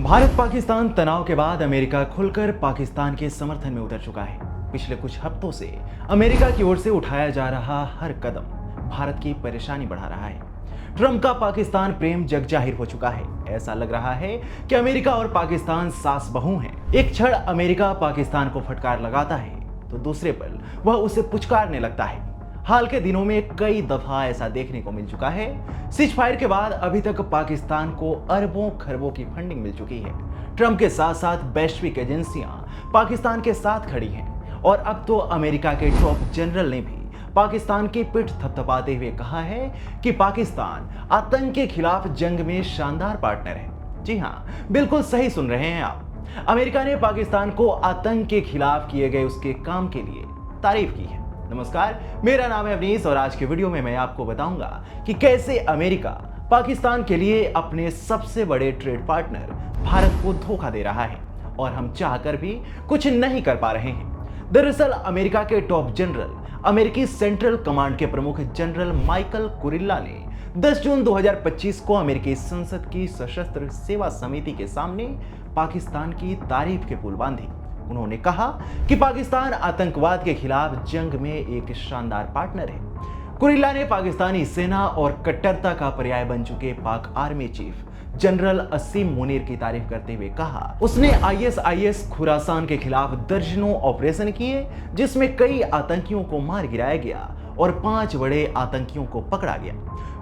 भारत पाकिस्तान तनाव के बाद अमेरिका खुलकर पाकिस्तान के समर्थन में उतर चुका है। पिछले कुछ हफ्तों से अमेरिका की ओर से उठाया जा रहा हर कदम भारत की परेशानी बढ़ा रहा है। ट्रंप का पाकिस्तान प्रेम जग जाहिर हो चुका है। ऐसा लग रहा है कि अमेरिका और पाकिस्तान सास बहू हैं। एक क्षण अमेरिका पाकिस्तान को फटकार लगाता है तो दूसरे पल वह उसे पुचकारने लगता है। हाल के दिनों में कई दफा ऐसा देखने को मिल चुका है। सीज फायर के बाद अभी तक पाकिस्तान को अरबों खरबों की फंडिंग मिल चुकी है। ट्रंप के साथ साथ वैश्विक एजेंसियां पाकिस्तान के साथ खड़ी हैं और अब तो अमेरिका के टॉप जनरल ने भी पाकिस्तान की पिठ थपथपाते हुए कहा है कि पाकिस्तान आतंक के खिलाफ जंग में शानदार पार्टनर है। जी हाँ, बिल्कुल सही सुन रहे हैं आप। अमेरिका ने पाकिस्तान को आतंक के खिलाफ किए गए उसके काम के लिए तारीफ की है। नमस्कार, मेरा नाम है अवनीश और आज के वीडियो में मैं आपको बताऊंगा कि कैसे अमेरिका पाकिस्तान के लिए अपने सबसे बड़े ट्रेड पार्टनर भारत को धोखा दे रहा है और हम चाहकर भी कुछ नहीं कर पा रहे हैं। दरअसल अमेरिका के टॉप जनरल, अमेरिकी सेंट्रल कमांड के प्रमुख जनरल माइकल कुरिल्ला ने 10 जून 2025 को अमेरिकी संसद की सशस्त्र सेवा समिति के सामने पाकिस्तान की तारीफ के पुल बांधी। उन्होंने कहा कि पाकिस्तान आतंकवाद के खिलाफ जंग में एक शानदार पार्टनर है। कुरिल्ला ने पाकिस्तानी सेना और कट्टरता का पर्याय बन चुके पाक आर्मी चीफ जनरल असीम मुनीर की तारीफ करते हुए कहा, उसने आईएसआईएस खुरासान के खिलाफ दर्जनों ऑपरेशन किए जिसमें कई आतंकियों को मार गिराया गया और 5 बड़े आतंकियों को पकड़ा गया।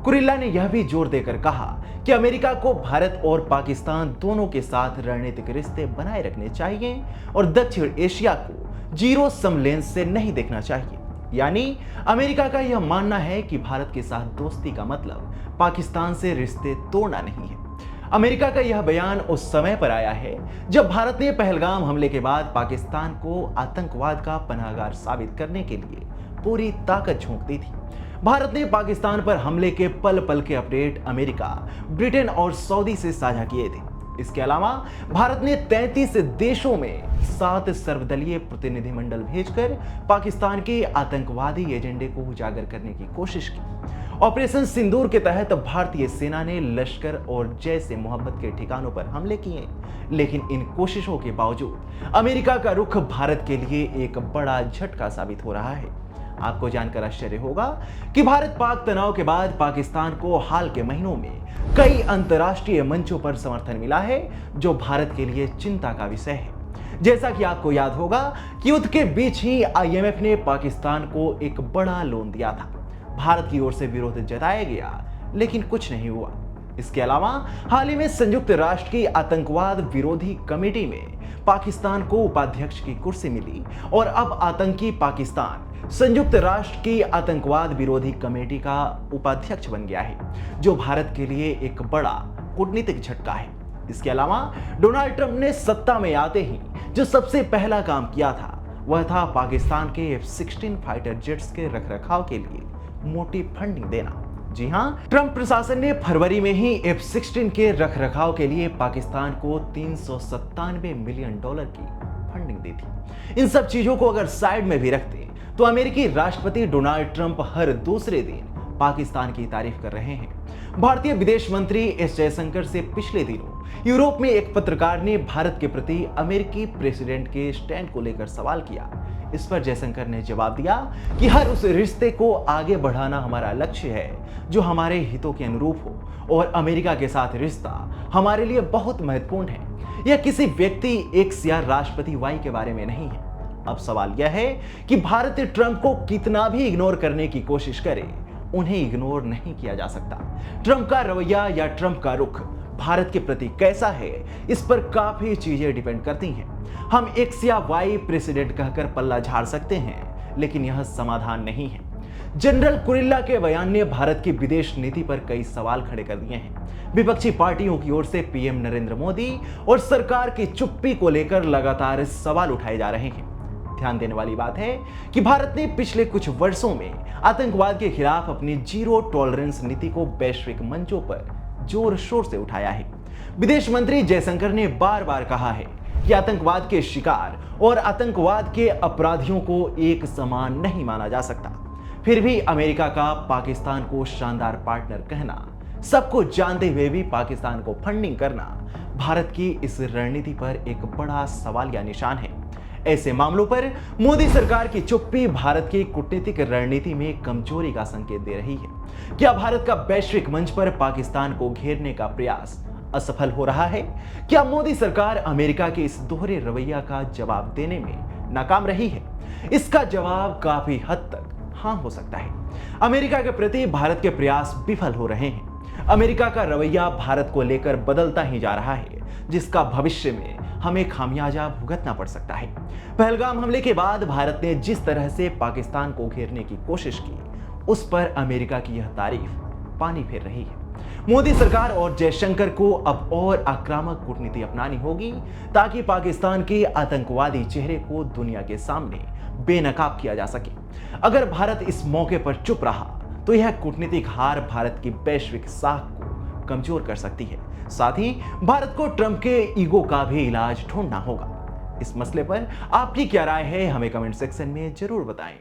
कुरिल्ला ने यह भी जोर देकर कहा कि अमेरिका को भारत और पाकिस्तान दोनों के साथ रणनीतिक रिश्ते बनाए रखने चाहिए और दक्षिण एशिया को जीरो सम लेंस से नहीं देखना चाहिए। यानी अमेरिका का यह मानना है कि भारत के साथ दोस्ती का मतलब पाकिस्तान से रिश्ते तोड़ना नहीं है। अमेरिका का यह बयान उस समय पर आया है जब भारत ने पहलगाम हमले के बाद पाकिस्तान को आतंकवाद का पनाहगार साबित करने के लिए पूरी ताकत झोंक दी थी। भारत ने पाकिस्तान पर हमले के पल पल के अपडेट अमेरिका, ब्रिटेन और सऊदी से साझा किए थे। इसके अलावा भारत ने 33 देशों में 7 सर्वदलीय प्रतिनिधिमंडल भेजकर पाकिस्तान के आतंकवादी एजेंडे को उजागर करने की कोशिश की। ऑपरेशन सिंदूर के तहत भारतीय सेना ने लश्कर और जैश ए मोहम्मद के ठिकानों पर हमले किए, लेकिन इन कोशिशों के बावजूद अमेरिका का रुख भारत के लिए एक बड़ा झटका साबित हो रहा है। आपको जानकर आश्चर्य होगा कि भारत पाक तनाव के बाद पाकिस्तान को हाल के महीनों में कई अंतर्राष्ट्रीय मंचों पर समर्थन मिला है, जो भारत के लिए चिंता का विषय है। जैसा कि आपको याद होगा कि युद्ध के बीच ही आईएमएफ ने पाकिस्तान को एक बड़ा लोन दिया था। भारत की ओर से विरोध जताया गया, लेकिन कुछ नहीं हुआ। इसके अलावा हाल ही में संयुक्त राष्ट्र की आतंकवाद विरोधी कमेटी में पाकिस्तान को उपाध्यक्ष की कुर्सी मिली और अब आतंकी पाकिस्तान संयुक्त राष्ट्र की आतंकवाद विरोधी कमेटी का उपाध्यक्ष बन गया है, जो भारत के लिए एक बड़ा कूटनीतिक झटका है। इसके अलावा डोनाल्ड ट्रंप ने सत्ता में आते ही जो सबसे पहला काम किया था वह था पाकिस्तान के F-16 फाइटर जेट्स के रखरखाव के लिए मोटी फंडिंग देना। जी हाँ, ट्रंप प्रशासन ने फरवरी में ही F-16 के रखरखाव के लिए पाकिस्तान को $397 मिलियन की फंडिंग दी थी। इन सब चीजों को अगर साइड में भी रखते तो अमेरिकी राष्ट्रपति डोनाल्ड ट्रंप हर दूसरे दिन पाकिस्तान की तारीफ कर रहे हैं। भारतीय विदेश मंत्री एस जयशंकर से पिछले दिनों यूरोप में एक पत्रकार ने भारत के प्रति अमेरिकी प्रेसिडेंट के स्टैंड को लेकर सवाल किया। इस पर जयशंकर ने जवाब दिया कि हर उस रिश्ते को आगे बढ़ाना हमारा लक्ष्य है जो हमारे हितों के अनुरूप हो और अमेरिका के साथ रिश्ता हमारे लिए बहुत महत्वपूर्ण है। यह किसी व्यक्ति एक्स या राष्ट्रपति वाई के बारे में नहीं है। अब सवाल यह है कि भारत ट्रंप को कितना भी इग्नोर करने की कोशिश करे, उन्हें इग्नोर नहीं किया जा सकता। ट्रंप का रवैया या ट्रंप का रुख भारत के प्रति कैसा है, इस पर काफी चीजें डिपेंड करती हैं। हम एक्स या वाई प्रेसिडेंट कहकर पल्ला झाड़ सकते हैं, लेकिन यह समाधान नहीं है। जनरल कुरिल्ला के बयान ने भारत की विदेश नीति पर कई सवाल खड़े कर दिए हैं। विपक्षी पार्टियों की ओर से पीएम नरेंद्र मोदी और सरकार की चुप्पी को लेकर लगातार सवाल उठाए जा रहे हैं। ध्यान देने वाली बात है कि भारत ने पिछले कुछ वर्षों में आतंकवाद के खिलाफ अपनी जीरो टॉलरेंस नीति को वैश्विक मंचों पर जोर शोर से उठाया है। विदेश मंत्री जयशंकर ने बार बार कहा है कि आतंकवाद के शिकार और आतंकवाद के अपराधियों को एक समान नहीं माना जा सकता। फिर भी अमेरिका का पाकिस्तान को शानदार पार्टनर कहना, सबको जानते हुए भी पाकिस्तान को फंडिंग करना भारत की इस रणनीति पर एक बड़ा सवाल या निशान है। ऐसे मामलों पर मोदी सरकार की चुप्पी भारत की कूटनीतिक रणनीति में कमजोरी का संकेत दे रही है। क्या भारत का वैश्विक मंच पर पाकिस्तान को घेरने का प्रयास असफल हो रहा है? क्या मोदी सरकार अमेरिका के इस दोहरे रवैया का जवाब देने में नाकाम रही है? इसका जवाब काफी हद तक हाँ हो सकता है। अमेरिका के प्रति भारत के प्रयास विफल हो रहे हैं। अमेरिका का रवैया भारत को लेकर बदलता ही जा रहा है, जिसका भविष्य में हमें खामियाजा भुगतना पड़ सकता है। पहलगाम हमले के बाद भारत ने जिस तरह से पाकिस्तान को घेरने की कोशिश की, उस पर अमेरिका की यह तारीफ पानी फेर रही है। मोदी सरकार और जयशंकर को अब और आक्रामक कूटनीति अपनानी होगी ताकि पाकिस्तान के आतंकवादी चेहरे को दुनिया के सामने बेनकाब किया जा सके। अगर भारत इस मौके पर चुप रहा तो यह कूटनीतिक हार भारत की वैश्विक साख को कमजोर कर सकती है। साथ ही भारत को ट्रंप के ईगो का भी इलाज ढूंढना होगा। इस मसले पर आपकी क्या राय है, हमें कमेंट सेक्शन में जरूर बताएं।